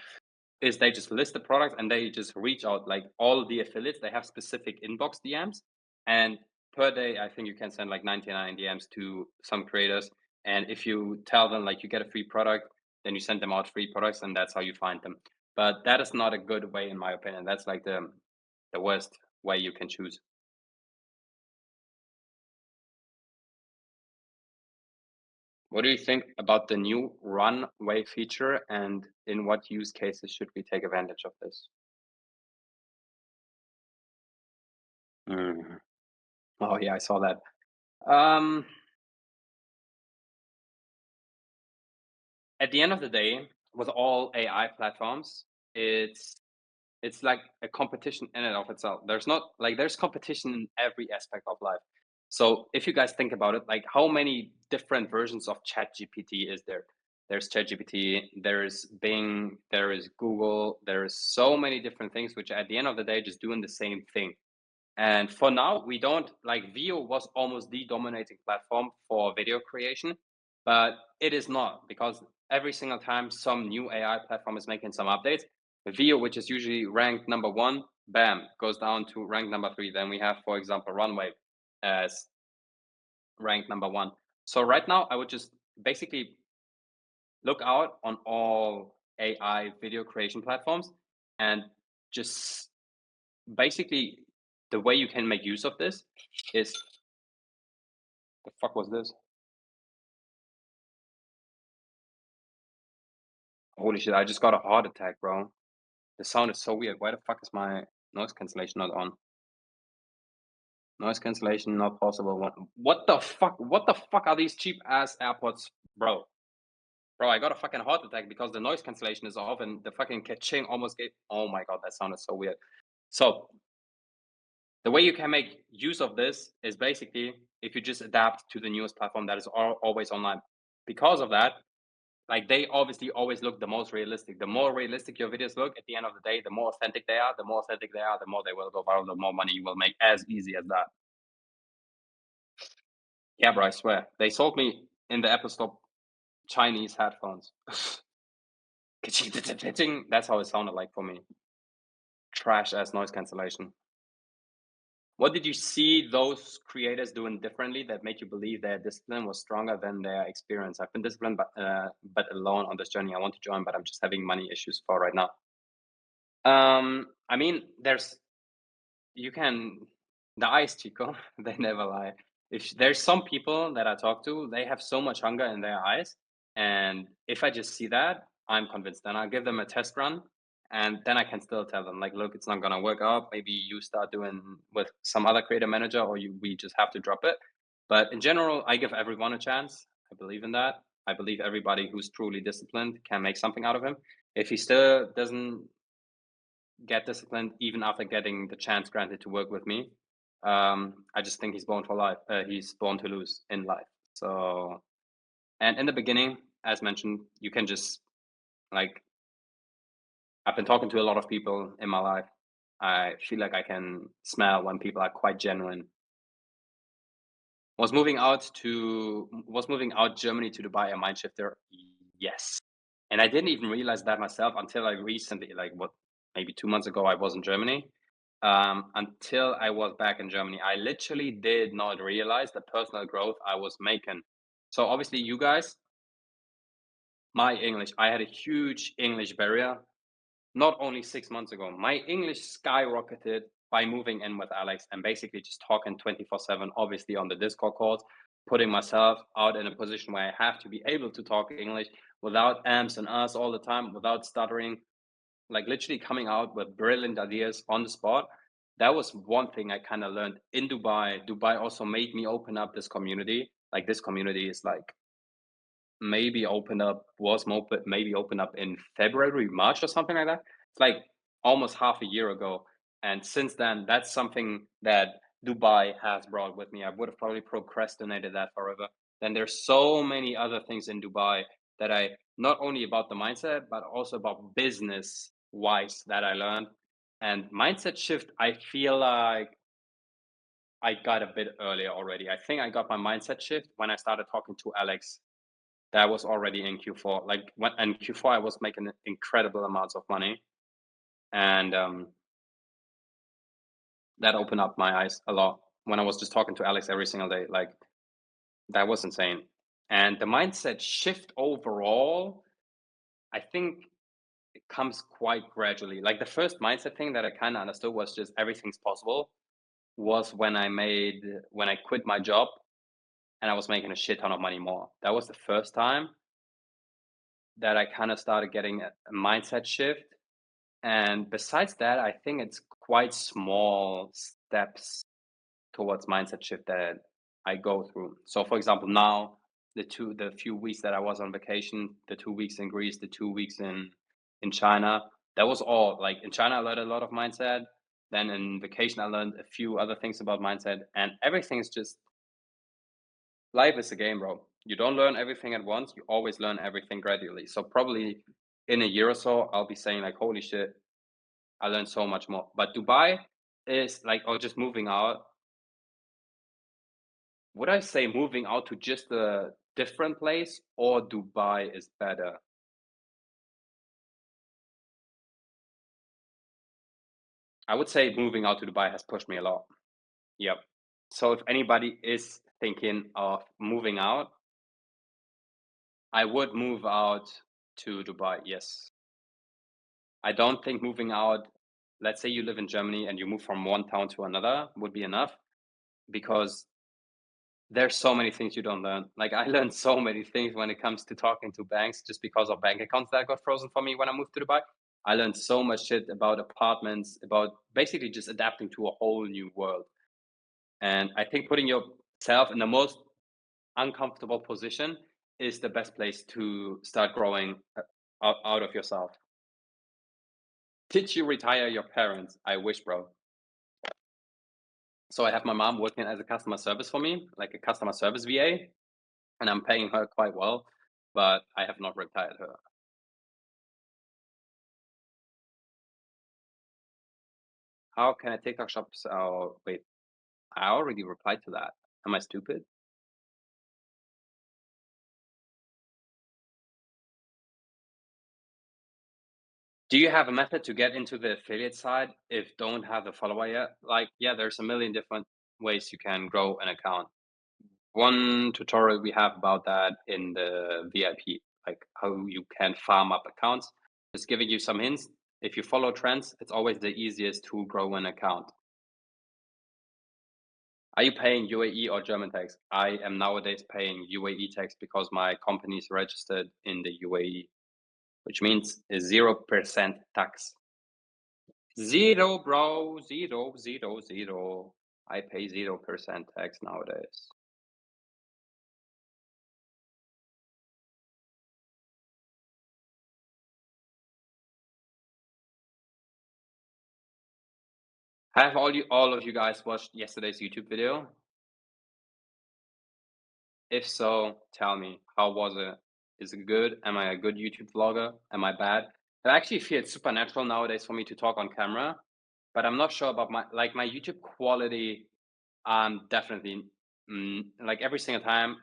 is they just list the product and they just reach out like all the affiliates. They have specific inbox DMs, and per day I think you can send like 99 DMs to some creators. And if you tell them like you get a free product, then you send them out free products, and that's how you find them. But that is not a good way in my opinion. That's like the worst way you can choose. What do you think about the new runway feature, and in what use cases should we take advantage of this? Mm. Oh yeah, I saw that. Um, at the end of the day, with all AI platforms, it's it's like a competition in and of itself. There's not like there's competition in every aspect of life. So if you guys think about it, like how many different versions of ChatGPT is there? There's ChatGPT, there's Bing, there is Google, there's so many different things which at the end of the day just doing the same thing. And for now, we don't like Vio was almost the dominating platform for video creation, but it is not because every single time some new AI platform is making some updates, Vio, which is usually ranked number one, bam, goes down to rank number three. Then we have, for example, Runway as ranked number one. So right now, I would just basically look out on all AI video creation platforms and just basically the way you can make use of this is the fuck was this? Holy shit, I just got a heart attack, bro. The sound is so weird. Why the fuck is my noise cancellation not on? Noise cancellation not possible. What the fuck? What the fuck are these cheap ass AirPods, bro? Bro, I got a fucking heart attack because the noise cancellation is off and the fucking ka-ching almost gave. Oh my god, that sounded so weird. So the way you can make use of this is basically if you just adapt to the newest platform that is always online. Because of that, like they obviously always look the most realistic. The more realistic your videos look, at the end of the day, the more authentic they are. The more authentic they are, the more they will go viral. The more money you will make. As easy as that. Yeah, bro, I swear they sold me in the Apple Store Chinese headphones. That's how it sounded like for me. Trash ass noise cancellation. What did you see those creators doing differently that made you believe their discipline was stronger than their experience? I've been disciplined, but alone on this journey. I want to join, but I'm just having money issues for right now. I mean, you can the eyes, Chico, they never lie. If there's some people that I talk to, they have so much hunger in their eyes, and if I just see that, I'm convinced. Then I'll give them a test run, and then I can still tell them, like, look, it's not gonna work out. Maybe you start doing with some other creator manager, or we just have to drop it. But in general, I give everyone a chance. I believe in that. I believe everybody who's truly disciplined can make something out of him. If he still doesn't get disciplined even after getting the chance granted to work with me. I just think he's born for life. He's born to lose in life. So, and in the beginning, as mentioned, you can just like, I've been talking to a lot of people in my life. I feel like I can smell when people are quite genuine. Was moving out Germany to Dubai a mind shifter? Yes. And I didn't even realize that myself until I recently, like what, maybe 2 months ago, I was in Germany. Until I was back in Germany, I literally did not realize the personal growth I was making. So obviously, you guys, my English, I had a huge English barrier not only 6 months ago. My English skyrocketed by moving in with Alex and basically just talking 24/7, obviously on the Discord calls, putting myself out in a position where I have to be able to talk English without amps and us all the time, without stuttering, like literally coming out with brilliant ideas on the spot. That was one thing I kind of learned in Dubai. Dubai also made me open up this community. Like this community is like maybe opened up was mo maybe opened up in February, March or something like that. It's like almost half a year ago. And since then, that's something that Dubai has brought with me. I would have probably procrastinated that forever. Then there's so many other things in Dubai that I not only about the mindset, but also about business wise that I learned. And mindset shift, I feel like I got a bit earlier already. I think I got my mindset shift when I started talking to Alex. That was already in Q4. Like when in Q4, I was making incredible amounts of money, and that opened up my eyes a lot. When I was just talking to Alex every single day, like that was insane. And the mindset shift overall, I think it comes quite gradually. Like the first mindset thing that I kind of understood was just everything's possible. Was when I quit my job and I was making a shit ton of money more. That was the first time that I kind of started getting a mindset shift. And besides that, I think it's quite small steps towards mindset shift that I go through. So for example, now the few weeks that I was on vacation, the 2 weeks in Greece, the 2 weeks in China, that was all like in China I learned a lot of mindset. Then in vacation I learned a few other things about mindset, and everything is just life is a game, bro. You don't learn everything at once, you always learn everything gradually. So probably in a year or so I'll be saying like, holy shit, I learned so much more. But Dubai is like, or just moving out. Would I say moving out to just a different place or Dubai is better? I would say moving out to Dubai has pushed me a lot. Yep. So if anybody is thinking of moving out, I would move out to Dubai. Yes. I don't think moving out, let's say you live in Germany and you move from one town to another would be enough because there's so many things you don't learn. Like I learned so many things when it comes to talking to banks just because of bank accounts that got frozen for me when I moved to Dubai. I learned so much shit about apartments, about basically just adapting to a whole new world. And I think putting yourself in the most uncomfortable position is the best place to start growing out of yourself. Did you retire your parents? I wish, bro. So I have my mom working as a customer service for me, like a customer service VA, and I'm paying her quite well, but I have not retired her. How can a TikTok shop sell? Wait, I already replied to that. Am I stupid? Do you have a method to get into the affiliate side if don't have the follower yet? Like, yeah, there's a million different ways you can grow an account. One tutorial we have about that in the VIP, like how you can farm up accounts. Just giving you some hints. If you follow trends, it's always the easiest to grow an account. Are you paying UAE or German tax? I am nowadays paying UAE tax because my company is registered in the UAE, which means a 0% tax. Zero, bro. Zero, zero, zero. I pay 0% tax nowadays. Have all of you guys watched yesterday's YouTube video? If so, tell me, how was it? Is it good? Am I a good YouTube vlogger? Am I bad? It actually feels supernatural nowadays for me to talk on camera, but I'm not sure about my YouTube quality. Definitely, like every single time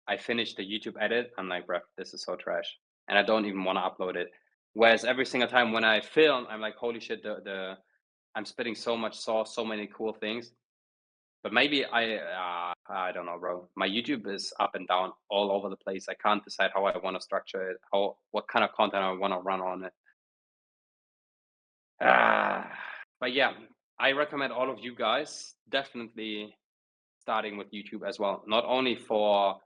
I finish the YouTube edit, I'm like, bruh, this is so trash, and I don't even want to upload it. Whereas every single time when I film, I'm like, holy shit, I'm spitting so much sauce, so many cool things. But maybe I don't know, bro. My YouTube is up and down all over the place. I can't decide how I want to structure it, what kind of content I want to run on it. Ah, but yeah, I recommend all of you guys definitely starting with YouTube as well. Not only for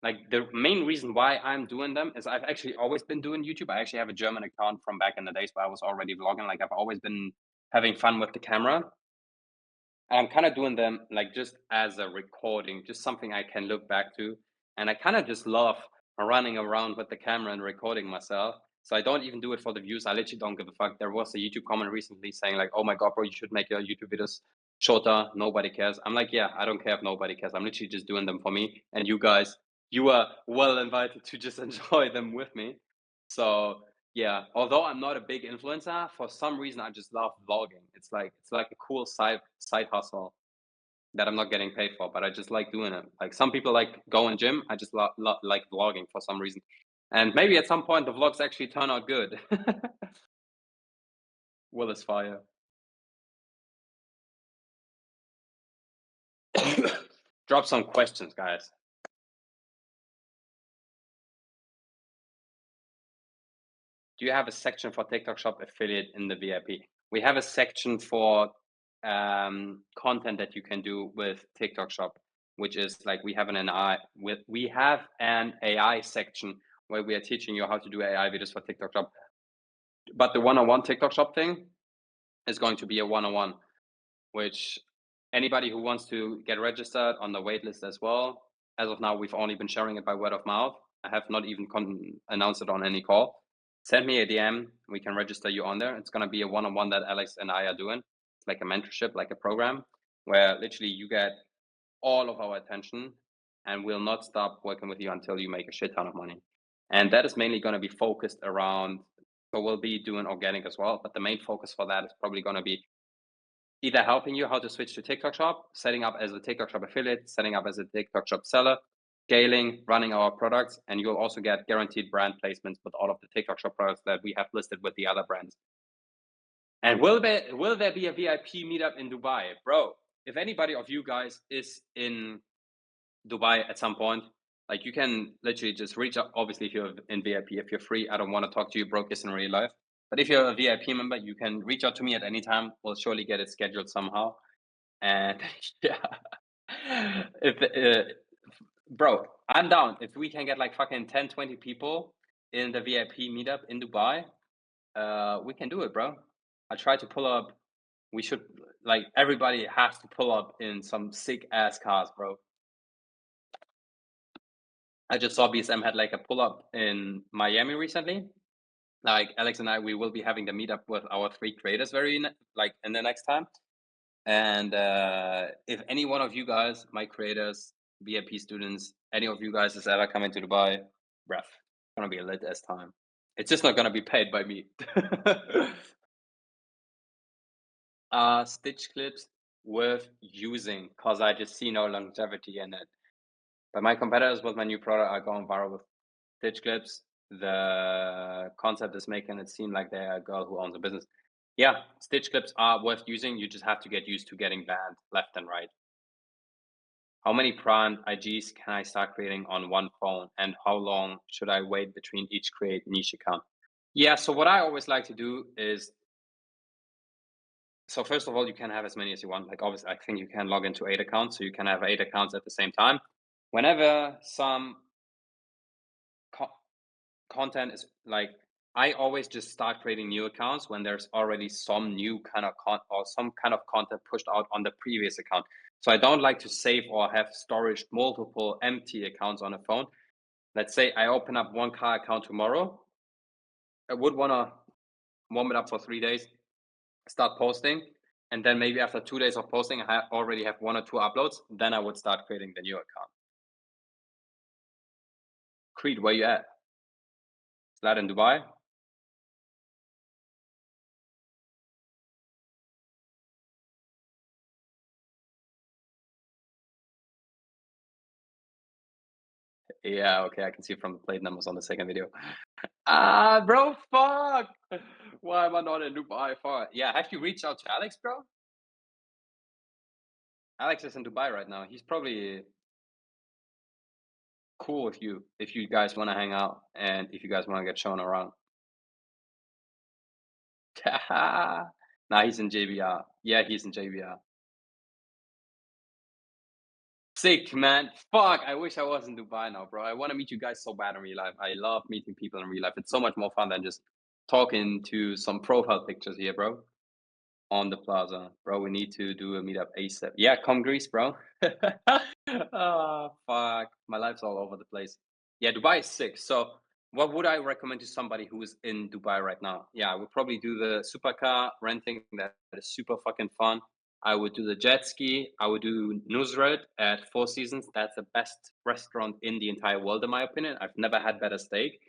like the main reason why I'm doing them is I've actually always been doing YouTube. I actually have a German account from back in the days where I was already vlogging. Like I've always been having fun with the camera. I'm kind of doing them like just as a recording, just something I can look back to. And I kind of just love running around with the camera and recording myself. So I don't even do it for the views. I literally don't give a fuck. There was a YouTube comment recently saying like, "Oh my god, bro, you should make your YouTube videos shorter. Nobody cares." I'm like, yeah, I don't care if nobody cares. I'm literally just doing them for me. And you guys, you are well invited to just enjoy them with me. So yeah, although I'm not a big influencer, for some reason I just love vlogging. It's like a cool side hustle that I'm not getting paid for, but I just like doing it. Like some people like going gym, I just like vlogging for some reason. And maybe at some point the vlogs actually turn out good. Will is fire. Drop some questions, guys. Do you have a section for TikTok Shop affiliate in the VIP? We have a section for content that you can do with TikTok Shop, which is like we have an AI section where we are teaching you how to do AI videos for TikTok Shop. But the one-on-one TikTok Shop thing is going to be a one-on-one, which anybody who wants to get registered on the waitlist as well. As of now, we've only been sharing it by word of mouth. I have not even announced it on any call. Send me a DM. We can register you on there. It's going to be a one-on-one that Alex and I are doing. It's like a mentorship, like a program where literally you get all of our attention and we'll not stop working with you until you make a shit ton of money. And that is mainly going to be focused around, so we'll be doing organic as well, but the main focus for that is probably going to be either helping you how to switch to TikTok Shop, setting up as a TikTok Shop affiliate, setting up as a TikTok Shop seller, scaling, running our products, and you'll also get guaranteed brand placements with all of the TikTok Shop products that we have listed with the other brands. And will there be a VIP meetup in Dubai? Bro, if anybody of you guys is in Dubai at some point, like you can literally just reach out. Obviously, if you're in VIP, if you're free, I don't want to talk to you broke this in real life. But if you're a VIP member, you can reach out to me at any time. We'll surely get it scheduled somehow. And yeah, if bro, I'm down. If we can get like fucking 10, 20 people in the VIP meetup in Dubai, we can do it, bro. I try to pull up. We should like everybody has to pull up in some sick ass cars, bro. I just saw BSM had like a pull up in Miami recently. Like Alex and I, we will be having the meetup with our 3 creators like in the next time. And if any one of you guys, my creators, VIP students, any of you guys is ever coming to Dubai, bruh, it's gonna be a lit ass time. It's just not gonna be paid by me. Stitch clips worth using because I just see no longevity in it. But my competitors with my new product are going viral with stitch clips. the concept is making it seem like they're a girl who owns a business. Yeah, stitch clips are worth using. You just have to get used to getting banned left and right. How many brand IGs can I start creating on one phone, and how long should I wait between each create niche account? Yeah, so what I always like to do is, so first of all, you can have as many as you want. Like obviously, I think you can log into 8 accounts, so you can have 8 accounts at the same time. Whenever some content is like, I always just start creating new accounts when there's already some new kind of or some kind of content pushed out on the previous account. So I don't like to save or have storage multiple empty accounts on a phone. Let's say I open up one car account tomorrow. I would want to warm it up for 3 days, start posting, and then maybe after 2 days of posting, I already have 1 or 2 uploads. Then I would start creating the new account. Creed, where you at? Is that in Dubai? Yeah, okay, I can see from the plate numbers on the second video. Ah, bro, fuck! Why am I not in Dubai? Fuck. Yeah, have you reached out to Alex, bro? Alex is in Dubai right now. He's probably cool if you guys want to hang out and if you guys want to get shown around. Nah, he's in JBR. Yeah, he's in JBR. Sick, man. Fuck, I wish I was in Dubai now, bro. I want to meet you guys so bad in real life. I love meeting people in real life. It's so much more fun than just talking to some profile pictures here, bro. On the plaza, bro. We need to do a meetup ASAP. Yeah, come Greece, bro. Oh, fuck. My life's all over the place. Yeah, Dubai is sick. So, what would I recommend to somebody who is in Dubai right now? Yeah, I would probably do the supercar renting. That is super fucking fun. I would do the jet ski. I would do Nusret at Four Seasons. That's the best restaurant in the entire world, in my opinion. I've never had better steak.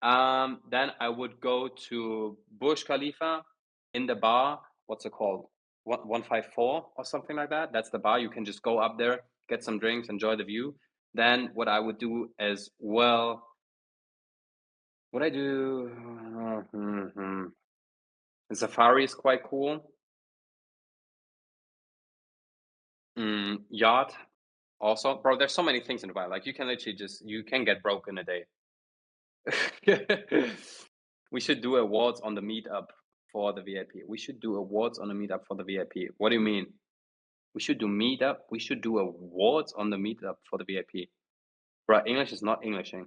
Then I would go to Burj Khalifa in the bar. What's it called? 154 or something like that. That's the bar. You can just go up there, get some drinks, enjoy the view. Then what I would do as well, what I do, the safari is quite cool. Yacht also, bro. There's so many things in Dubai. Like you can literally you can get broke in a day. We should do awards on the meetup for the VIP. We should do awards on the meetup for the VIP. What do you mean? We should do meetup. We should do awards on the meetup for the VIP. Bro, English is not Englishing.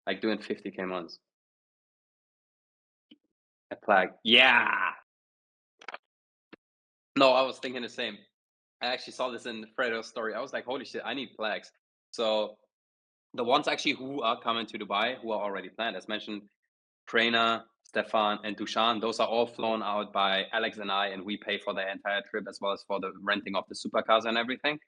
Like doing 50K months. A plaque. Yeah. No, I was thinking the same. I actually saw this in Fredo's story. I was like, holy shit, I need plaques. So the ones actually who are coming to Dubai, who are already planned, as mentioned, Prerna, Stefan, and Dushan, those are all flown out by Alex and I, and we pay for the entire trip as well as for the renting of the supercars and everything.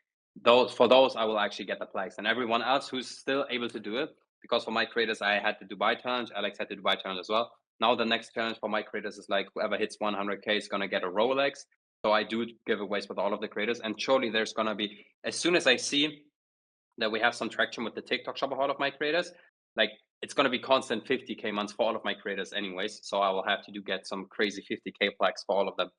Those, I will actually get the plaques, and everyone else who's still able to do it, because for my creators, I had the Dubai challenge, Alex had the Dubai challenge as well. Now the next challenge for my creators is like whoever hits 100K is gonna get a Rolex. So I do giveaways with all of the creators, and surely there's gonna be, as soon as I see that we have some traction with the TikTok shop of all of my creators, like it's going to be constant 50K months for all of my creators anyways. So I will have to get some crazy 50K plaques for all of them.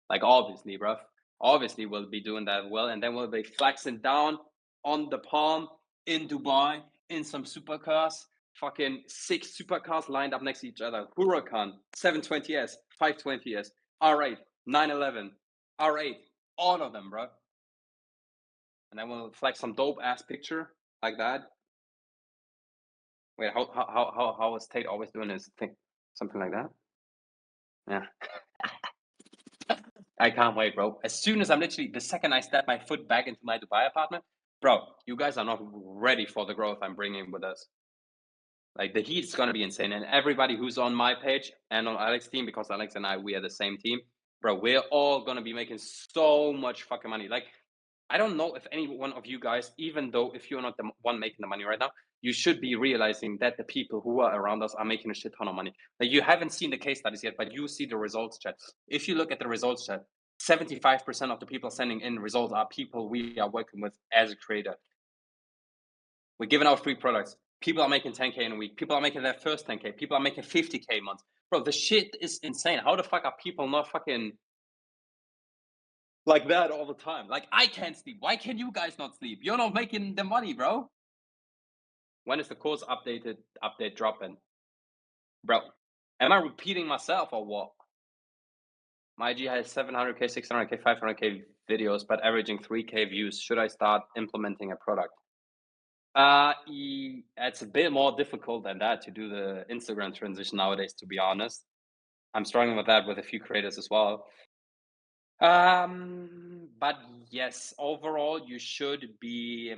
Like obviously, bruv. Obviously we'll be doing that well. And then we'll be flexing down on the palm in Dubai in some supercars. Fucking 6 supercars lined up next to each other. Huracan, 720S, 520S, R8, 911, R8, all of them, bro. And then we'll flex some dope ass picture like that. Wait, how is Tate always doing his thing? Something like that? Yeah. I can't wait, bro. As soon as I'm literally, the second I step my foot back into my Dubai apartment, bro, you guys are not ready for the growth I'm bringing with us. Like the heat's gonna be insane. And everybody who's on my page and on Alex's team, because Alex and I, we are the same team, bro, we're all gonna be making so much fucking money. Like, I don't know if any one of you guys, even though if you're not the one making the money right now, you should be realizing that the people who are around us are making a shit ton of money. Like you haven't seen the case studies yet, but you see the results chat. If you look at the results chat, 75% of the people sending in results are people we are working with as a creator. We're giving out free products. People are making 10K in a week. People are making their first 10K. People are making 50K a month. Bro, the shit is insane. How the fuck are people not fucking like that all the time? Like, I can't sleep. Why can you guys not sleep? You're not making the money, bro. When is the course update dropping? Bro, am I repeating myself or what? My IG has 700K, 600K, 500K videos, but averaging 3K views. Should I start implementing a product? It's a bit more difficult than that to do the Instagram transition nowadays, to be honest. I'm struggling with that with a few creators as well. But yes, overall, you should be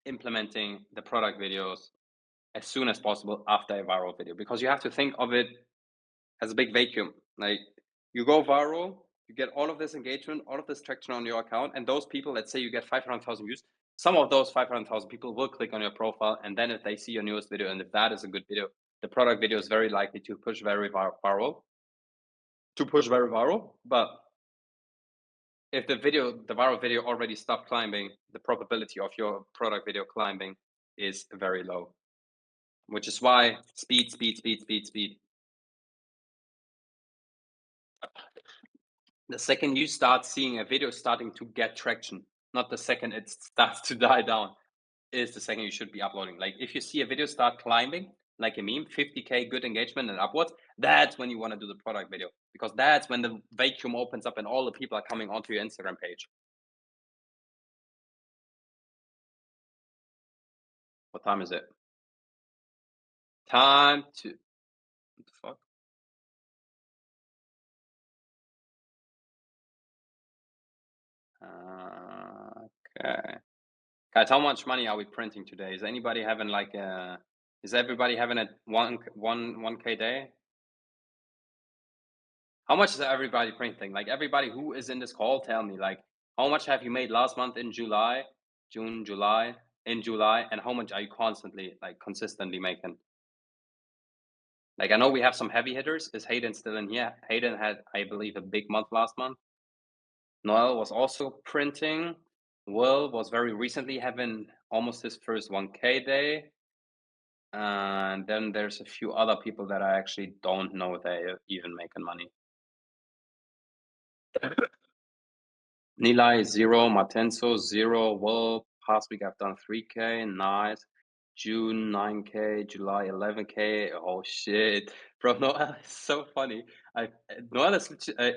implementing the product videos as soon as possible after a viral video, because you have to think of it as a big vacuum. Like, you go viral, you get all of this engagement, all of this traction on your account, and those people, let's say you get 500,000 views, some of those 500,000 people will click on your profile, and then if they see your newest video, and if that is a good video, the product video is very likely to push very viral. But if the viral video already stopped climbing, the probability of your product video climbing is very low, which is why speed. The second you start seeing a video starting to get traction, not the second it starts to die down, is the second you should be uploading. Like, if you see a video start climbing, like a meme, 50K good engagement and upwards, that's when you want to do the product video, because that's when the vacuum opens up and all the people are coming onto your Instagram page. What time is it? Time to, what the fuck? Okay. Guys, how much money are we printing today? Is everybody having a 1K day? How much is everybody printing? Like, everybody who is in this call, tell me, like, how much have you made last month in July, June, July, in July, and how much are you consistently making? Like, I know we have some heavy hitters. Is Hayden still in here? Hayden had, I believe, a big month last month. Noel was also printing. Will was very recently having almost his first 1K day. And then there's a few other people that I actually don't know they're even making money. Nilay 0, Matenso 0, Will, past week I've done 3K, nice. June 9K, July 11K. Oh shit, bro, Noel is so funny. Noel is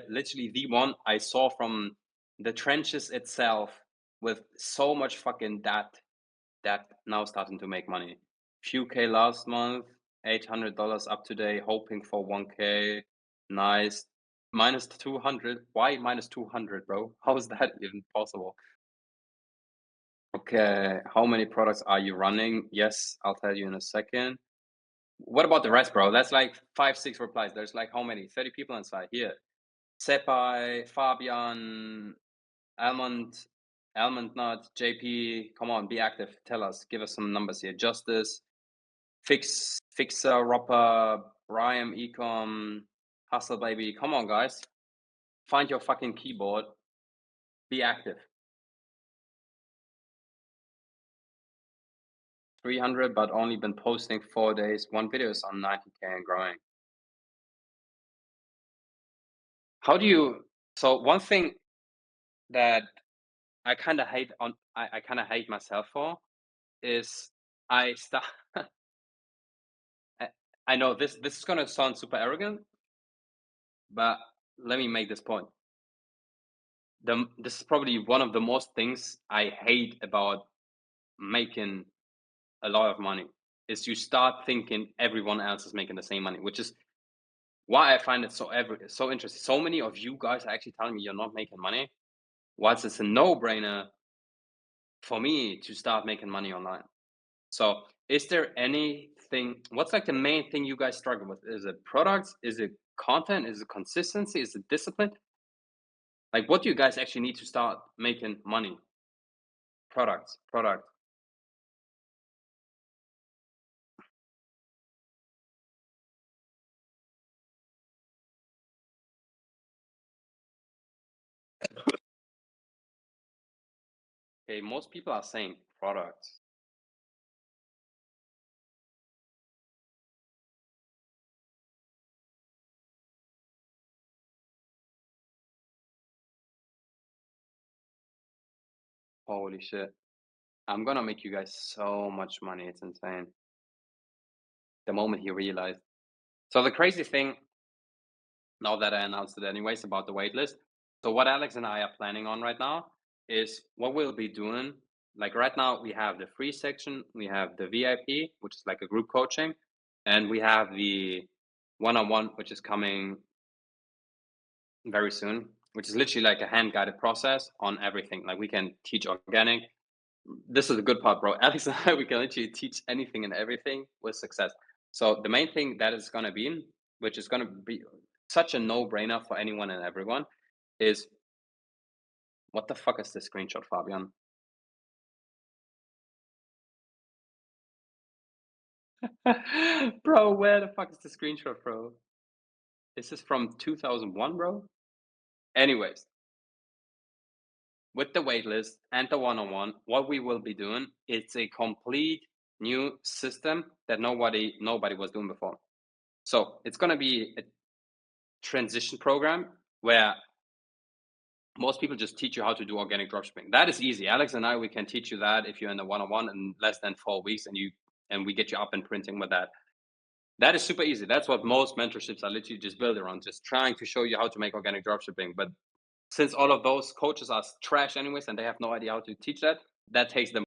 literally the one I saw from the trenches itself with so much fucking that now starting to make money. Few K last month, $800 up today, hoping for 1K. Nice. Minus 200. Why minus 200, bro? How is that even possible? Okay, how many products are you running? Yes, I'll tell you in a second. What about the rest, bro? That's like 5, 6 replies. There's like how many? 30 people inside here. Sepai, Fabian, Almond, Almond Nut, JP. Come on, be active. Tell us. Give us some numbers here. Justice, Fixer, Ropper, Brian, Ecom, Hustle Baby. Come on, guys. Find your fucking keyboard. Be active. 300, but only been posting 4 days. One video is on 90K and growing. How do you? So one thing that I kind of hate myself for is I start. I know this is gonna sound super arrogant, but let me make this point. This is probably one of the most things I hate about making a lot of money, is you start thinking everyone else is making the same money, which is why I find it so interesting. So many of you guys are actually telling me you're not making money, whilst it's a no-brainer for me to start making money online. So is there anything, what's like the main thing you guys struggle with? Is it products? Is it content? Is it consistency? Is it discipline? Like, what do you guys actually need to start making money? Product. Okay, most people are saying products. Holy shit. I'm gonna make you guys so much money. It's insane. The moment he realized. So the crazy thing, now that I announced it anyways about the waitlist. So what Alex and I are planning on right now is what we'll be doing. Like right now, we have the free section, we have the VIP, which is like a group coaching, and we have the one-on-one, which is coming very soon, which is literally like a hand-guided process on everything. Like we can teach organic. This is the good part, bro. Alex and I, we can literally teach anything and everything with success. So the main thing that is going to be, which is going to be such a no-brainer for anyone and everyone, is what the fuck is this screenshot, Fabian? Bro, where the fuck is the screenshot, bro? Is this from 2001, bro? Anyways, with the waitlist and the one-on-one, what we will be doing, it's a complete new system that nobody was doing before. So it's going to be a transition program where most people just teach you how to do organic dropshipping. That is easy. Alex and I, we can teach you that if you're in the one-on-one in less than 4 weeks, and we get you up and printing with that. That is super easy. That's what most mentorships are literally just built around, just trying to show you how to make organic dropshipping. But since all of those coaches are trash anyways, and they have no idea how to teach that, that takes them.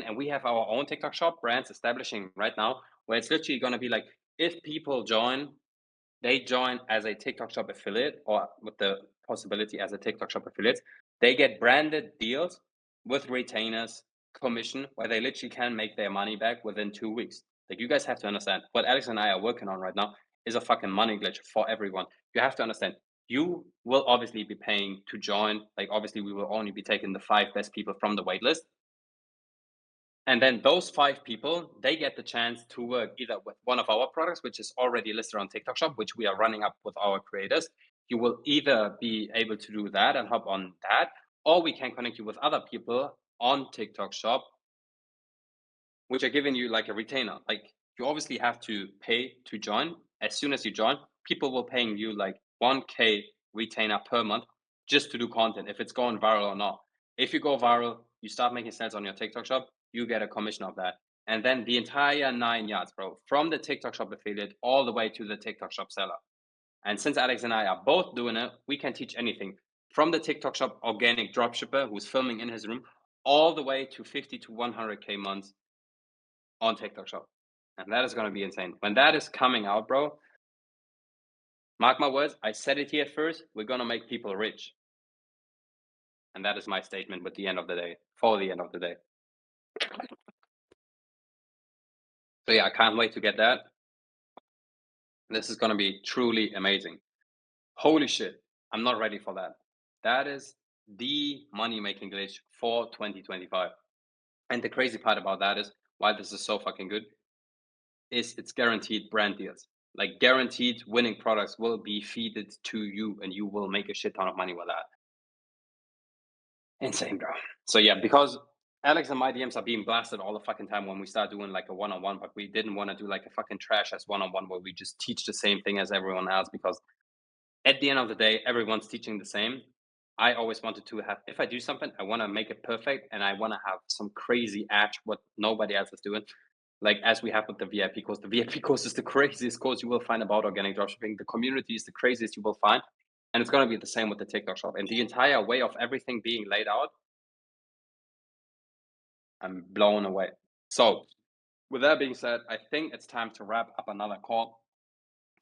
And we have our own TikTok shop brands establishing right now, where it's literally going to be like, if people join, they join as a TikTok shop affiliate, or with the possibility as a TikTok shop affiliate, they get branded deals with retainers, commission, where they literally can make their money back within 2 weeks. Like, you guys have to understand what Alex and I are working on right now is a fucking money glitch for everyone. You have to understand, you will obviously be paying to join. Like, obviously, we will only be taking the 5 best people from the waitlist. And then those 5 people, they get the chance to work either with one of our products, which is already listed on TikTok Shop, which we are running up with our creators. You will either be able to do that and hop on that, or we can connect you with other people on TikTok Shop, which are giving you like a retainer. Like, you obviously have to pay to join. As soon as you join, people will paying you like 1K retainer per month just to do content, if it's going viral or not. If you go viral, you start making sales on your TikTok shop, you get a commission of that. And then the entire 9 yards, bro, from the TikTok shop affiliate all the way to the TikTok shop seller. And since Alex and I are both doing it, we can teach anything from the TikTok shop organic dropshipper who's filming in his room all the way to 50 to 100K months on TikTok shop. And that is going to be insane. When that is coming out, bro, mark my words, I said it here first, we're going to make people rich. And that is my statement with the end of the day, for the end of the day. So yeah, I can't wait to get that. This is going to be truly amazing. Holy shit, I'm not ready for that. That is the money making glitch for 2025. And the crazy part about that is why this is so fucking good is it's guaranteed brand deals. Like, guaranteed winning products will be feeded to you and you will make a shit ton of money with that. Insane, bro. So yeah, because Alex and my DMs are being blasted all the fucking time when we start doing like a one-on-one, but we didn't want to do like a fucking trash ass one-on-one where we just teach the same thing as everyone else, because at the end of the day, everyone's teaching the same. I always wanted to have, if I do something, I want to make it perfect, and I want to have some crazy edge what nobody else is doing. Like, as we have with the VIP course. The VIP course is the craziest course you will find about organic dropshipping. The community is the craziest you will find. And it's going to be the same with the TikTok shop. And the entire way of everything being laid out, I'm blown away. So, with that being said, I think it's time to wrap up another call.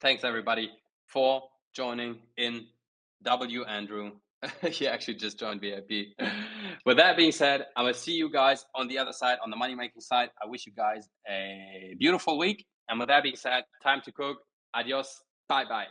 Thanks, everybody, for joining in. Andrew. He actually just joined VIP. With that being said, I will see you guys on the other side, on the money making side. I wish you guys a beautiful week. And with that being said, time to cook. Adios. Bye bye.